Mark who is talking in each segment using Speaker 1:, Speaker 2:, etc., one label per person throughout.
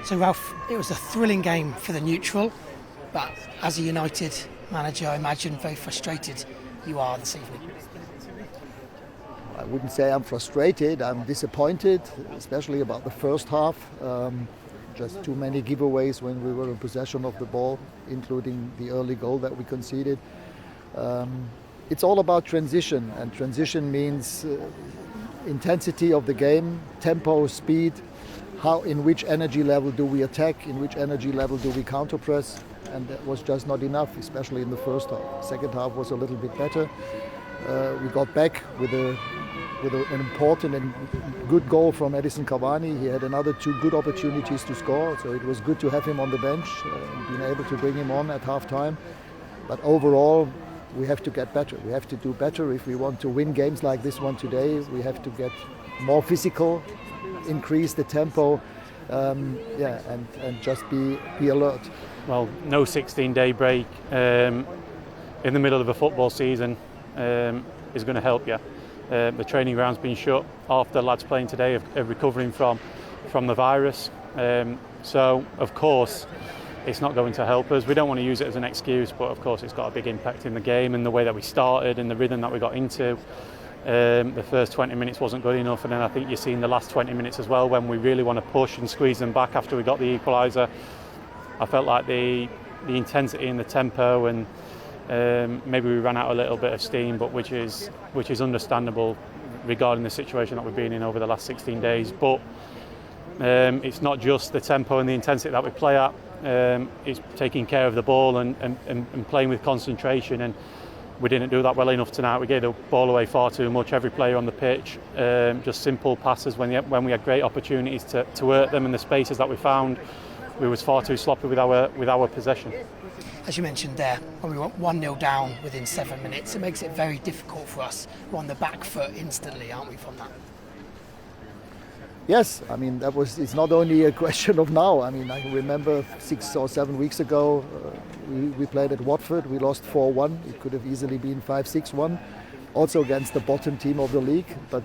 Speaker 1: So Ralf, it was a thrilling game for the neutral, but as a United manager, I imagine very frustrated you are this evening.
Speaker 2: I wouldn't say I'm frustrated, I'm disappointed, especially about the first half. Just too many giveaways when we were in possession of the ball, including the early goal that we conceded. It's all about transition, and transition means intensity of the game, tempo, speed, in which energy level do we attack, in which energy level do we counter-press, and that was just not enough, especially in the first half. Second half was a little bit better. We got back with an important and good goal from Edison Cavani. He had another 2 good opportunities to score, so it was good to have him on the bench, being able to bring him on at half-time. But overall, we have to get better. We have to do better if we want to win games like this one today. We have to get more physical, increase the tempo, and just be alert.
Speaker 3: Well, no 16-day break in the middle of a football season is going to help you. The training ground's been shut. Half the lads playing today are recovering from the virus. So, of course, it's not going to help us. We don't want to use it as an excuse, but of course it's got a big impact in the game and the way that we started and the rhythm that we got into. The first 20 minutes wasn't good enough, and then I think you've seen the last 20 minutes as well when we really want to push and squeeze them back after we got the equaliser. I felt like the intensity and the tempo, and maybe we ran out a little bit of steam, but which is understandable regarding the situation that we've been in over the last 16 days. But it's not just the tempo and the intensity that we play at. It's taking care of the ball and playing with concentration, and we didn't do that well enough tonight. We gave the ball away far too much, every player on the pitch, just simple passes when we had great opportunities to hurt them, and the spaces that we found, we was far too sloppy with our possession.
Speaker 1: As you mentioned there, when we went 1-0 down within 7 minutes, it makes it very difficult for us. We're on the back foot instantly, aren't we, from that?
Speaker 2: Yes, I mean, it's not only a question of now. I mean, I remember 6 or 7 weeks ago, we played at Watford, we lost 4-1. It could have easily been 5-6-1, also against the bottom team of the league. But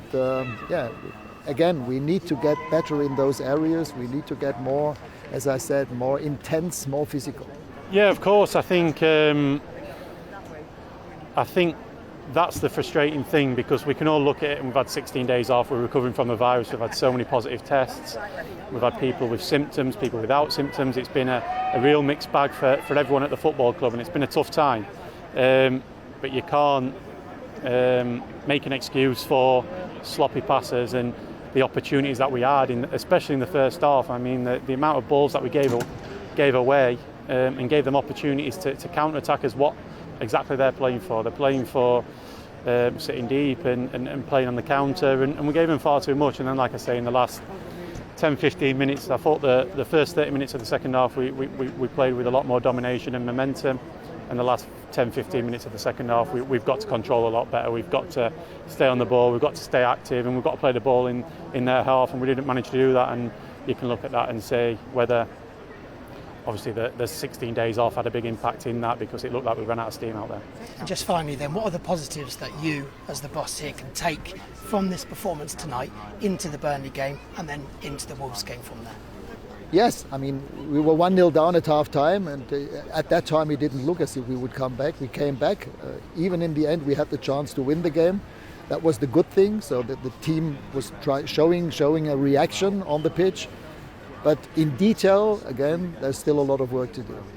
Speaker 2: again, we need to get better in those areas. We need to get more, as I said, more intense, more physical.
Speaker 3: Yeah, of course. I think that's the frustrating thing, because we can all look at it and we've had 16 days off, we're recovering from the virus, we've had so many positive tests, we've had people with symptoms, people without symptoms. It's been a real mixed bag for everyone at the football club, and it's been a tough time. But you can't make an excuse for sloppy passes and the opportunities that we had, especially in the first half. I mean, the amount of balls that we gave away and gave them opportunities to counter-attack is what exactly they're playing for. They're playing for sitting deep and playing on the counter, and we gave them far too much. And then, like I say, in the last 10-15 minutes, I thought the first 30 minutes of the second half we played with a lot more domination and momentum, and the last 10-15 minutes of the second half we've got to control a lot better. We've got to stay on the ball, we've got to stay active, and we've got to play the ball in their half, and we didn't manage to do that. And you can look at that and say whether obviously the 16 days off had a big impact in that, because it looked like we ran out of steam out there.
Speaker 1: And just finally then, what are the positives that you, as the boss here, can take from this performance tonight into the Burnley game and then into the Wolves game from there?
Speaker 2: Yes, I mean, we were 1-0 down at half-time, and at that time it didn't look as if we would come back. We came back. Even in the end, we had the chance to win the game. That was the good thing, so that the team was showing a reaction on the pitch. But in detail, again, there's still a lot of work to do.